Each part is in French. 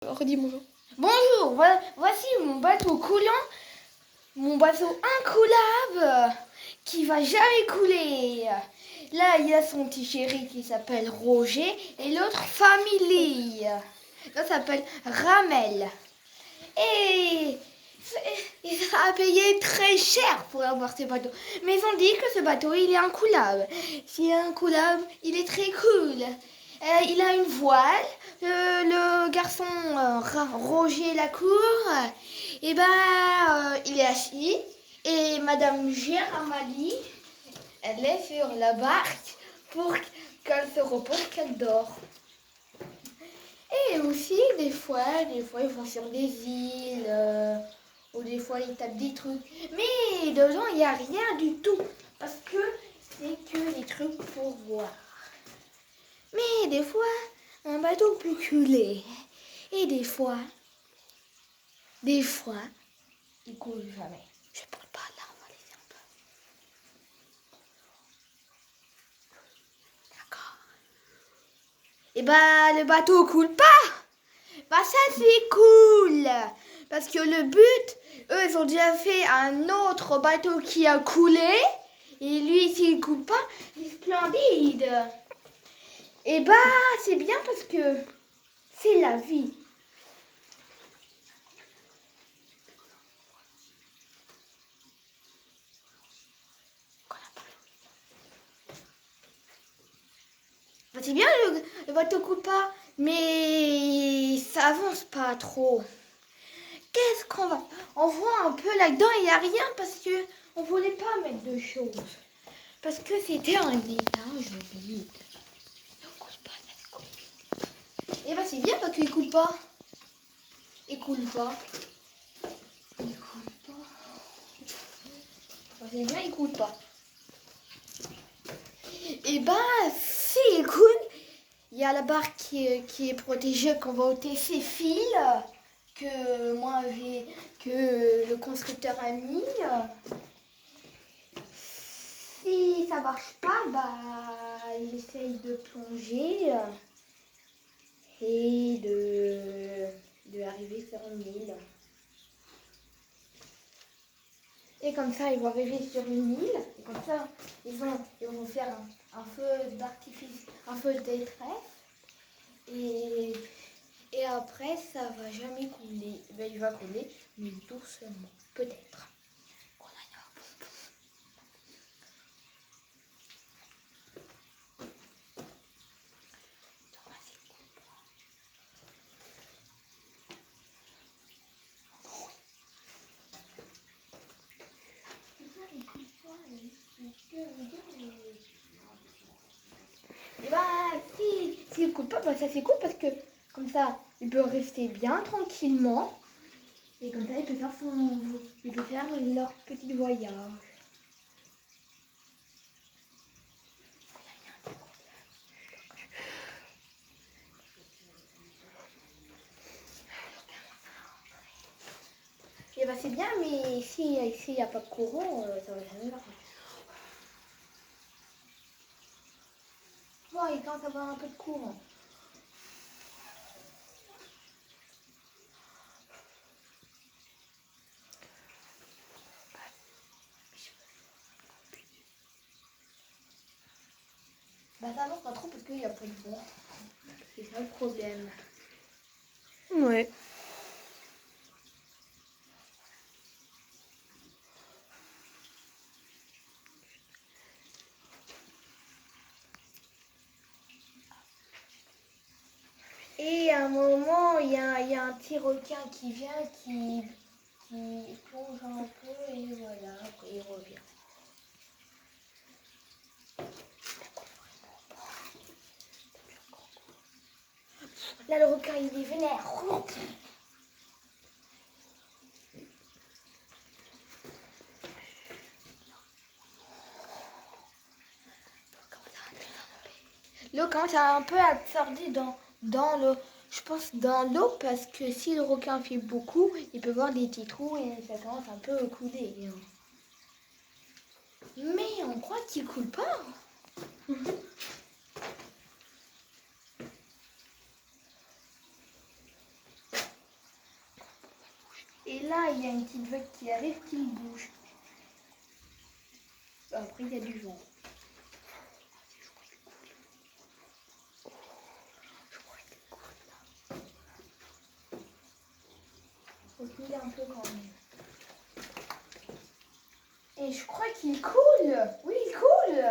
Redis bonjour. Bonjour, voici mon bateau coulant, mon bateau incoulable qui va jamais couler. Là, il y a son petit chéri qui s'appelle Roger et l'autre Family. L'autre s'appelle Ramel. Et il a payé très cher pour avoir ce bateau. Mais ils ont dit que ce bateau, il est incoulable. S'il est incoulable, il est très cool. Il a une voile. Le garçon Roger Lacour, il est assis. Et Madame Géramali, elle est sur la barque pour qu'elle se repose, qu'elle dort. Et aussi, des fois, ils vont sur des îles, ou des fois, ils tapent des trucs. Mais dedans, il n'y a rien du tout, parce que c'est que des trucs pour voir. Mais des fois, un bateau peut couler. Et des fois, il coule jamais. Je parle pas là, on va laisser un peu. D'accord. Et le bateau coule pas. Ça c'est cool. Parce que le but, eux ils ont déjà fait un autre bateau qui a coulé. Et lui s'il coule pas, il est splendide. Et c'est bien parce que c'est la vie. C'est bien le bateau coule pas, mais ça avance pas trop. Qu'est-ce qu'on va... On voit un peu là-dedans, il n'y a rien parce que on voulait pas mettre de choses. Parce que c'était un étage vide. Et c'est bien parce qu'il coule pas. Il coule pas. C'est bien, il coule pas. Et si il coule, il y a la barre qui est protégée qu'on va ôter ses fils que moi que le constructeur a mis. Si ça marche pas, il essaye de plonger et de arriver sur une île. Et comme ça, ils vont arriver sur une île. Et comme ça, ils vont faire un feu d'artifice, un feu de détresse. Et après, ça va jamais couler. Il va couler, mais doucement, peut-être. Et s'il coule pas, ça c'est cool parce que comme ça, il peut rester bien tranquillement. Et comme ça, il peut faire leur petit voyage. Et c'est bien, mais ici, il n'y a pas de courant, ça va jamais marcher. Bon, il commence à avoir un peu de courant. Ça avance pas trop parce qu'il n'y a pas de vent. C'est ça le problème. Ouais. Et à un moment, il y a un petit requin qui vient, qui plonge un peu et voilà, après il revient. Là, le requin, il est vénère. L'eau commence un peu à absorber dans l'eau. Je pense dans l'eau parce que si le requin fait beaucoup, il peut voir des petits trous et ça commence un peu à couler. Mais on croit qu'il coule pas. Et là, il y a une petite vague qui arrive, qui bouge. Après, il y a du vent. Faut qu'il un peu quand même. Et je crois qu'il coule. Oui, il coule,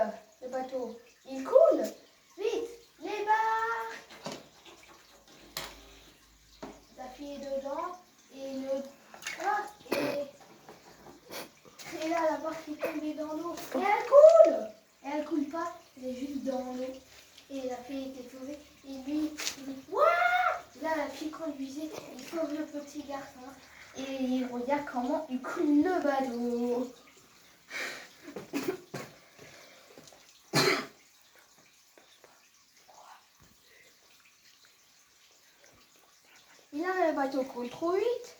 le bateau. Il coule. Vite, les barres. La fille est dedans. Et le... Ah, et là, la barre qui est tombée dans l'eau. Et elle coule. Et elle coule pas. Elle est juste dans l'eau. Et la fille était sauvée. Et lui, il dit Wouah. Là, la fille conduisait. Il sauve le petit garçon. Et il regarde comment il coule le bateau. Et là, le bateau coule trop vite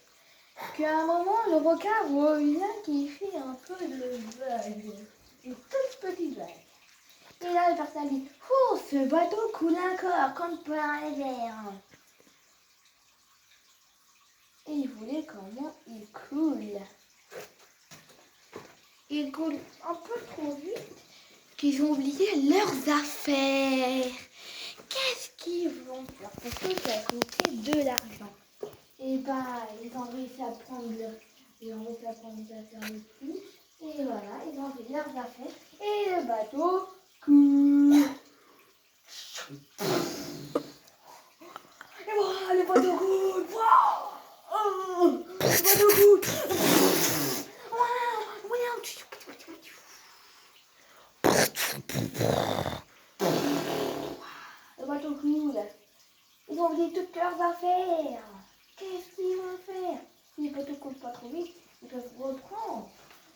qu'à un moment, le requin revient qui fait un peu de vague. Une toute petite vague. Et là, le personne dit Oh, ce bateau coule encore comme par hasard. Et il voulait comment il coule. Il coule un peu trop vite qu'ils ont oublié leurs affaires. Qu'est-ce qu'ils vont faire? Parce que ça a coûté de l'argent. Et bah, ils ont réussi à prendre ils ont réussi à prendre les affaires le plus. Et voilà, ils ont fait leurs affaires. Et le bateau coule. Et voilà, le bateau coule. Oh, le bateau coule. Le bateau coule. Ils ont oublié toutes leurs affaires. Qu'est-ce qu'ils vont faire? Si les bateaux ne coulent pas trop vite, ils peuvent reprendre.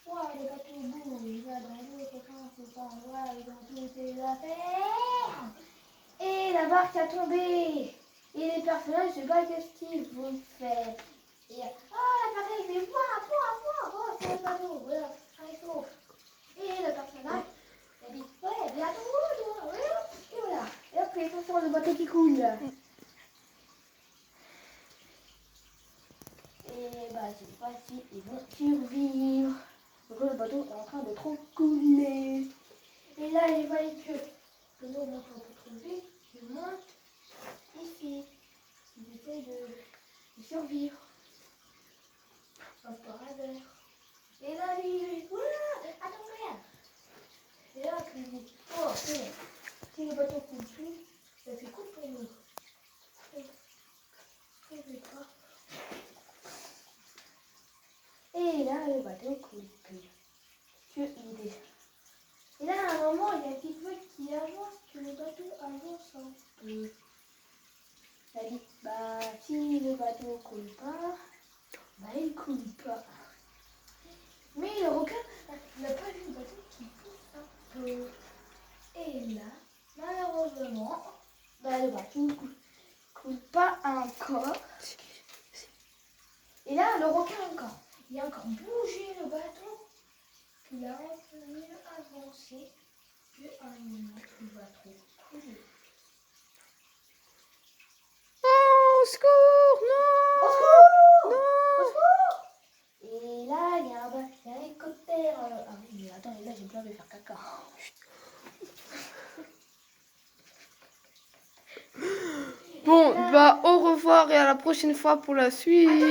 Ouais, le bateau bouge, il va dans l'eau, quelqu'un se sent, ouais, ils ont toutes les affaires. Et la barque a tombé. Et les personnages, je sais pas qu'est-ce qu'ils vont faire. Et la personne fait oh, c'est le bateau, voilà, allez, sauf. Et le personnage, il dit, ouais, bientôt, et voilà. Et après, ils sont sur le bateau qui coule. Et bah, cette fois-ci, ils vont survivre. Donc le bateau est en train de trop couler. Et là, ils voient que l'eau monte un peu trop vite. Ils montent ici. Ils essaient de survivre. Comme par hasard. Et là, lui, il dit, attends, regarde. Et là, il dit, oh, c'est bon. Si le bateau coule plus, ça fait coup pour nous. Et là, le bateau coule plus. Que idée. Et là, à un moment, il y a un petit peu qui avance, que le bateau avance un peu. Ça dit, bah, si le bateau coule pas, bah, il coule pas. Mais le requin, il n'a pas vu le bateau qui pousse un peu. Et là, malheureusement, bah, le bateau coule pas encore. Et là, le requin encore. Il a encore bougé le bateau. Il a un peu mieux avancé qu'à un moment il va trop couler. Oh, au secours, non! Au secours! Non! Au secours! Et là, il y a un hélicoptère. Ah oui, mais attends, là, j'ai peur de faire caca. Bon, bah au revoir et à la prochaine fois pour la suite.